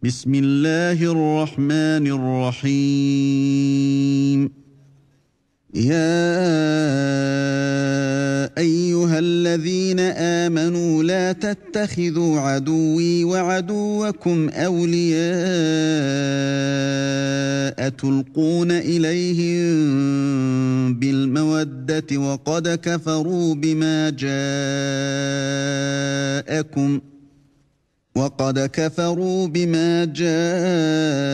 بسم الله الرحمن الرحيم يا أيها الذين آمنوا لا تتخذوا عدوي وعدوكم أولياء تلقون إليهم بالمودة وقد كفروا بما جاءكم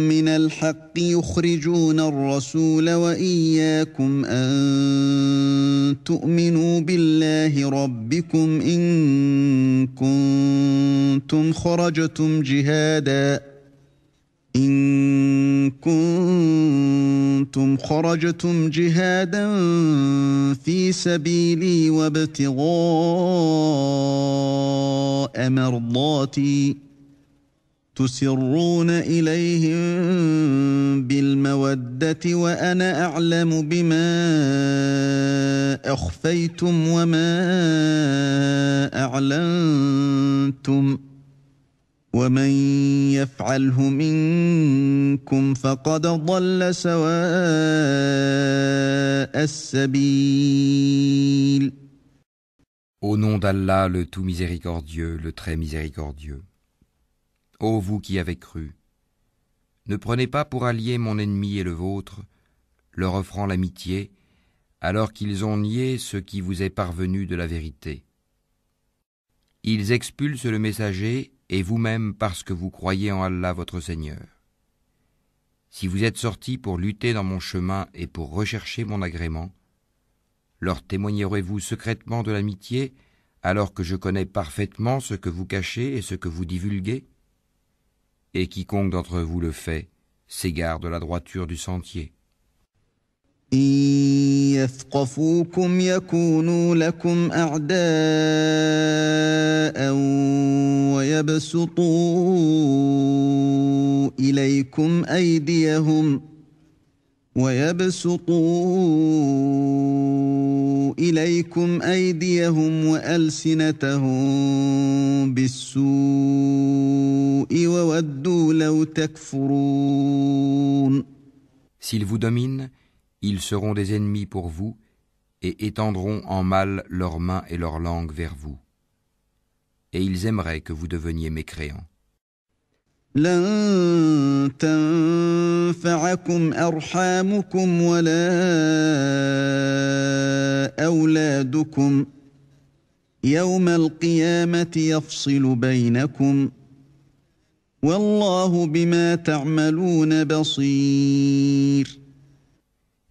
من الحق يخرجون الرسول وإياكم أن تؤمنوا بالله ربكم إن كنتم خرجتم جهادا في سبيلي وابتغاء مرضاتي تسرون إليهم بالمودة وأنا أعلم بما أخفيتم وما أعلنتم ومن يفعله منكم فقد ضل سواء السبيل. Au nom d'Allah, le tout miséricordieux, le très miséricordieux. Ô vous qui avez cru, ne prenez pas pour allié mon ennemi et le vôtre, leur offrant l'amitié, alors qu'ils ont nié ce qui vous est parvenu de la vérité. Ils expulsent le messager et vous-même parce que vous croyez en Allah votre Seigneur. Si vous êtes sortis pour lutter dans mon chemin et pour rechercher mon agrément, leur témoignerez-vous secrètement de l'amitié alors que je connais parfaitement ce que vous cachez et ce que vous divulguez ? Et quiconque d'entre vous le fait s'égare de la droiture du sentier. إن يثقفوكم يكونوا لكم أعداء ويبسطوا إليكم أيديهم وألسنتهم بالسوء وودوا لو تكفرون. S'ils vous dominent, ils seront des ennemis pour vous et étendront en mal leurs mains et leurs langues vers vous. Et ils aimeraient que vous deveniez mécréants. لن تنفعكم أرحامكم ولا أولادكم يوم القيامة يفصل بينكم والله بما تعملون بصير.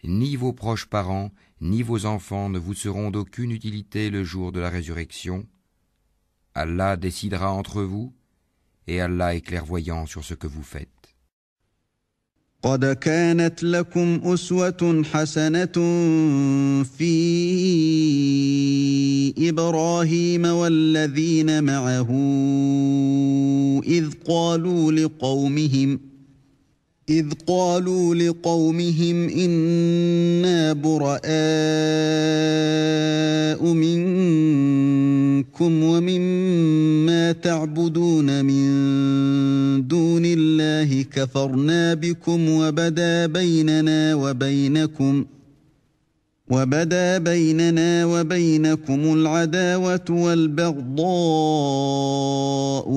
Ni vos proches parents, ni vos enfants ne vous seront d'aucune utilité le jour de la résurrection. Allah décidera entre vous, et Allah est clairvoyant sur ce que vous faites. قد كانت لكم أسوة حسنة في إبراهيم والذين معه إذ قالوا لقومهم إنا براء منكم ومما تعبدون من دون الله كفرنا بكم وبدا بيننا وبينكم العداوة والبغضاء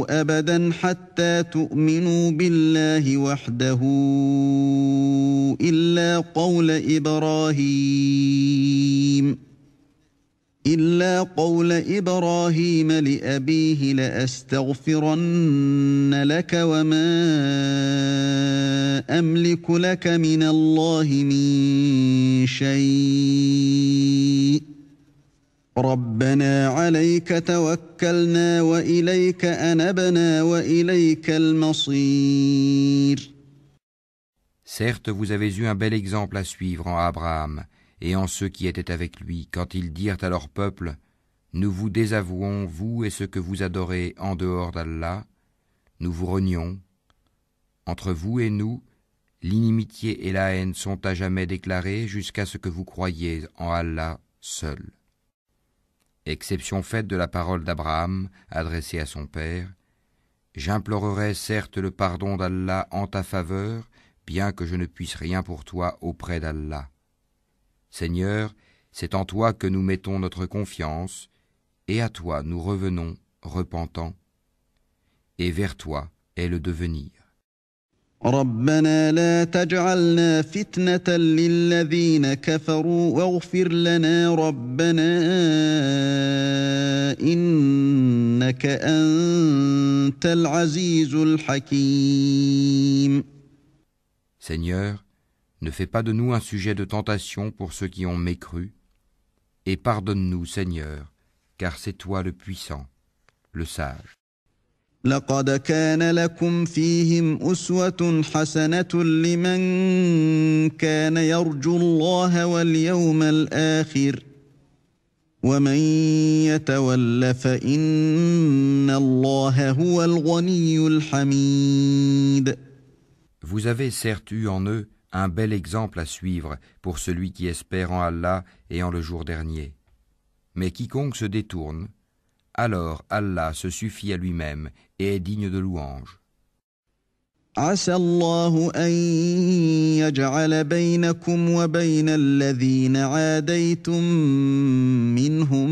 أبدا حتى تؤمنوا بالله وحده إلا قول إبراهيم لأبيه لأستغفرن لك وما أملك لك من الله من شيء ربنا عليك توكلنا وإليك أنبنا وإليك المصير. Certes, vous avez eu un bel exemple à suivre en Abraham et en ceux qui étaient avec lui, quand ils dirent à leur peuple : Nous vous désavouons, vous et ce que vous adorez en dehors d'Allah, nous vous renions. Entre vous et nous, l'inimitié et la haine sont à jamais déclarées jusqu'à ce que vous croyiez en Allah seul. Exception faite de la parole d'Abraham adressée à son père, J'implorerai certes le pardon d'Allah en ta faveur, bien que je ne puisse rien pour toi auprès d'Allah. Seigneur, c'est en toi que nous mettons notre confiance, et à toi nous revenons, repentants, et vers toi est le devenir. ربنا لا تجعلنا فتنة للذين كفروا واغفر لنا ربنا إنك أنت العزيز الحكيم. Seigneur, ne fais pas de nous un sujet de tentation pour ceux qui ont mécru, et pardonne-nous, Seigneur, car c'est toi le puissant, le sage. لقد كان لكم فيهم أسوة حسنة لمن كان يرجو الله واليوم الآخر ومن يتول فإن الله هو الغني الحميد. Vous avez certes eu en eux un bel exemple à suivre pour celui qui espère en Allah et en le jour dernier. Mais quiconque se détourne, alors Allah se suffit à lui-même et est digne de louange. عسى الله أن يجعل بينكم وبين الذين عاديتم منهم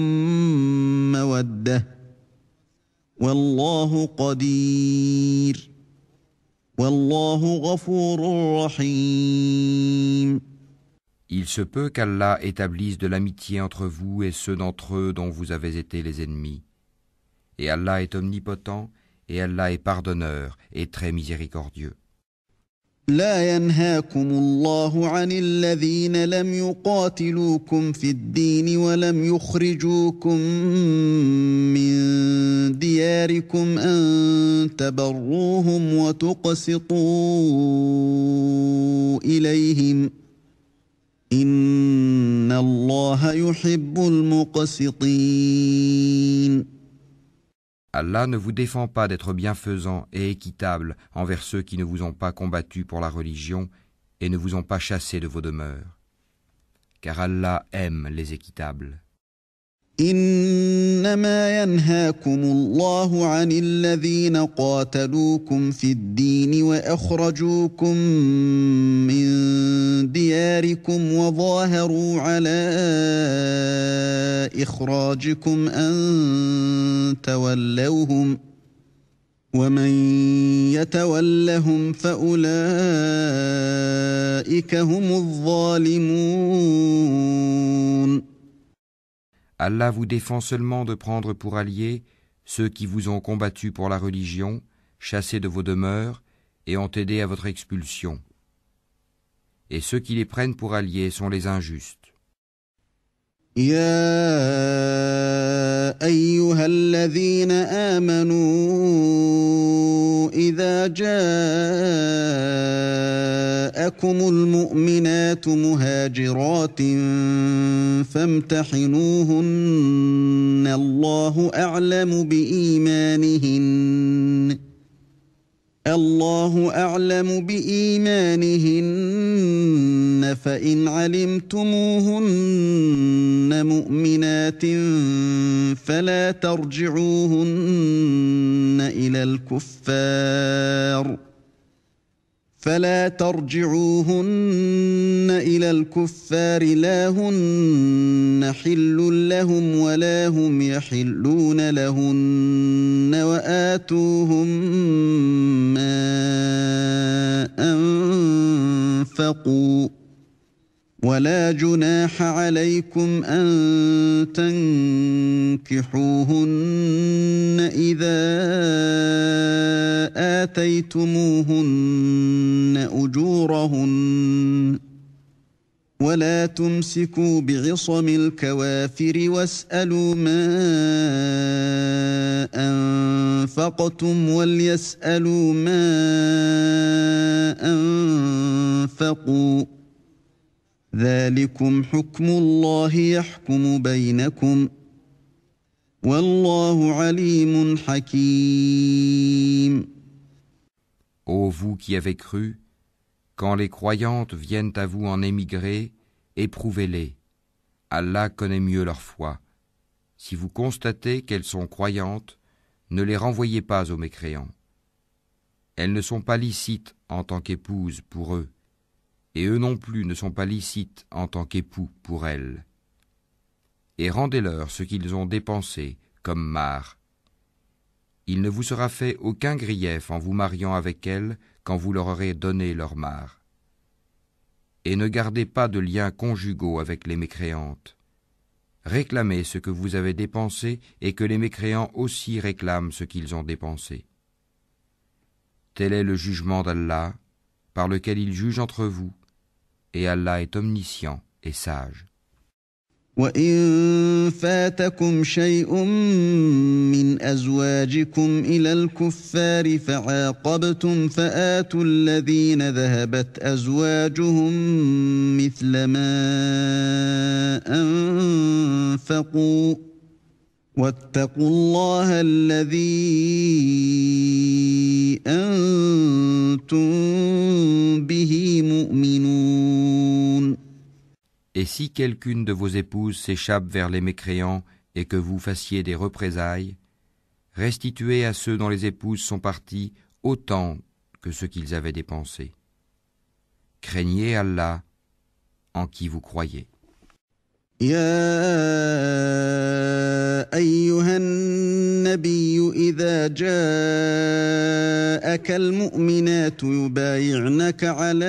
مودة والله قدير والله غفور رحيم. Il se peut qu'Allah établisse de l'amitié entre vous et ceux d'entre eux dont vous avez été les ennemis. Et Allah est omnipotent, et Allah est pardonneur et très miséricordieux. لا ينهاكم الله عن الذين لم يقاتلوكم في الدين ولم يخرجوكم من دياركم أن تبروهم وتقسطوا إليهم إن الله يحب المقسطين. Allah ne vous défend pas d'être bienfaisant et équitable envers ceux qui ne vous ont pas combattu pour la religion et ne vous ont pas chassé de vos demeures. Car Allah aime les équitables. إنما ينهاكم الله عن الذين قاتلوكم في الدين وأخرجوكم من دياركم وظاهروا على إخراجكم أن تولوهم ومن يتولهم فأولئك هم الظالمون. Allah vous défend seulement de prendre pour alliés ceux qui vous ont combattu pour la religion, chassés de vos demeures et ont aidé à votre expulsion. Et ceux qui les prennent pour alliés sont les injustes. يا أيها الذين آمنوا إذا جاءكم المؤمنات مهاجرات فامتحنوهن الله أعلم بإيمانهن فإن علمتموهن مؤمنات فلا ترجعوهن إلى الكفار لا هن حل لهم ولا هم يحلون لهن وآتوهم ما أنفقوا ولا جناح عليكم أن تنكحوهن إذا آتيتموهن أجورهن ولا تمسكوا بعصم الكوافر واسألوا ما أنفقتم وليسألوا ما أنفقوا ذلكم حكم الله يحكم بينكم والله عليم حكيم. Ô vous qui avez cru, quand les croyantes viennent à vous en émigrer, éprouvez-les. Allah connaît mieux leur foi. Si vous constatez qu'elles sont croyantes, ne les renvoyez pas aux mécréants. elles ne sont pas licites en tant qu'épouses pour eux, et eux non plus ne sont pas licites en tant qu'époux pour elles. Et rendez-leur ce qu'ils ont dépensé comme mahar. Il ne vous sera fait aucun grief en vous mariant avec elles quand vous leur aurez donné leur mahar. Et ne gardez pas de liens conjugaux avec les mécréantes. Réclamez ce que vous avez dépensé et que les mécréants aussi réclament ce qu'ils ont dépensé. Tel est le jugement d'Allah, par lequel il juge entre vous, et Allah est omniscient et sage. وإن فاتكم شيء من أزواجكم إلى الكفار فعاقبتم فآتوا الذين ذهبت أزواجهم مثل ما أنفقوا واتقوا الله الذي أنتم به مؤمنون. Et si quelqu'une de vos épouses s'échappe vers les mécréants et que vous fassiez des représailles, restituez à ceux dont les épouses sont parties autant que ce qu'ils avaient dépensé. Craignez Allah en qui vous croyez. يا أيها النبي إذا جاءك المؤمنات يبايعنك على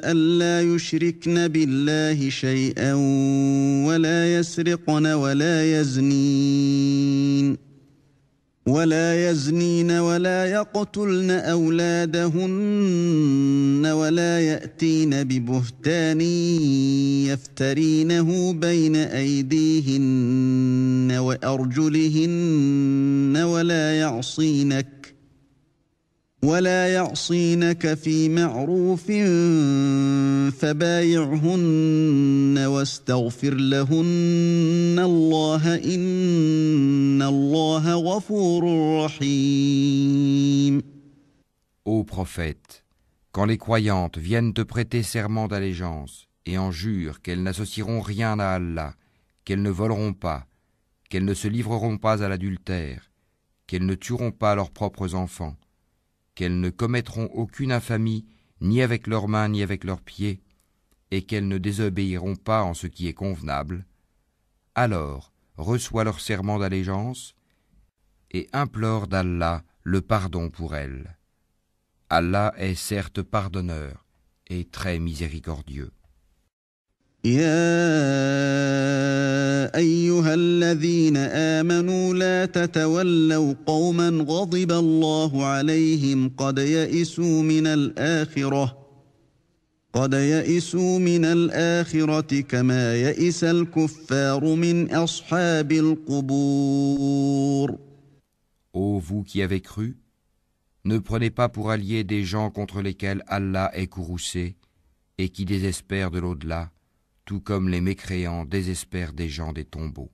ألا يشركن بالله شيئا ولا يسرقن ولا يزنين ولا يقتلن أولادهن ولا يأتين ببهتان يفترينه بين أيديهن وأرجلهن ولا يعصينك في معروف فبايعهن واستغفر لهن الله إن الله غفور رحيم. Ô prophète, quand les croyantes viennent te prêter serment d'allégeance et en jurent qu'elles n'associeront rien à Allah, qu'elles ne voleront pas, qu'elles ne se livreront pas à l'adultère, qu'elles ne tueront pas leurs propres enfants, qu'elles ne commettront aucune infamie ni avec leurs mains ni avec leurs pieds, et qu'elles ne désobéiront pas en ce qui est convenable, alors reçois leur serment d'allégeance et implore d'Allah le pardon pour elles. Allah est certes pardonneur et très miséricordieux. يا أيها الذين آمنوا لا تتولوا قوما غضب الله عليهم قد يئسوا من الآخرة كما يئس الكفار من أصحاب القبور. Ô vous qui avez cru, ne prenez pas pour alliés des gens contre lesquels Allah est courroucé et qui désespèrent de l'au-delà, tout comme les mécréants désespèrent des gens des tombeaux.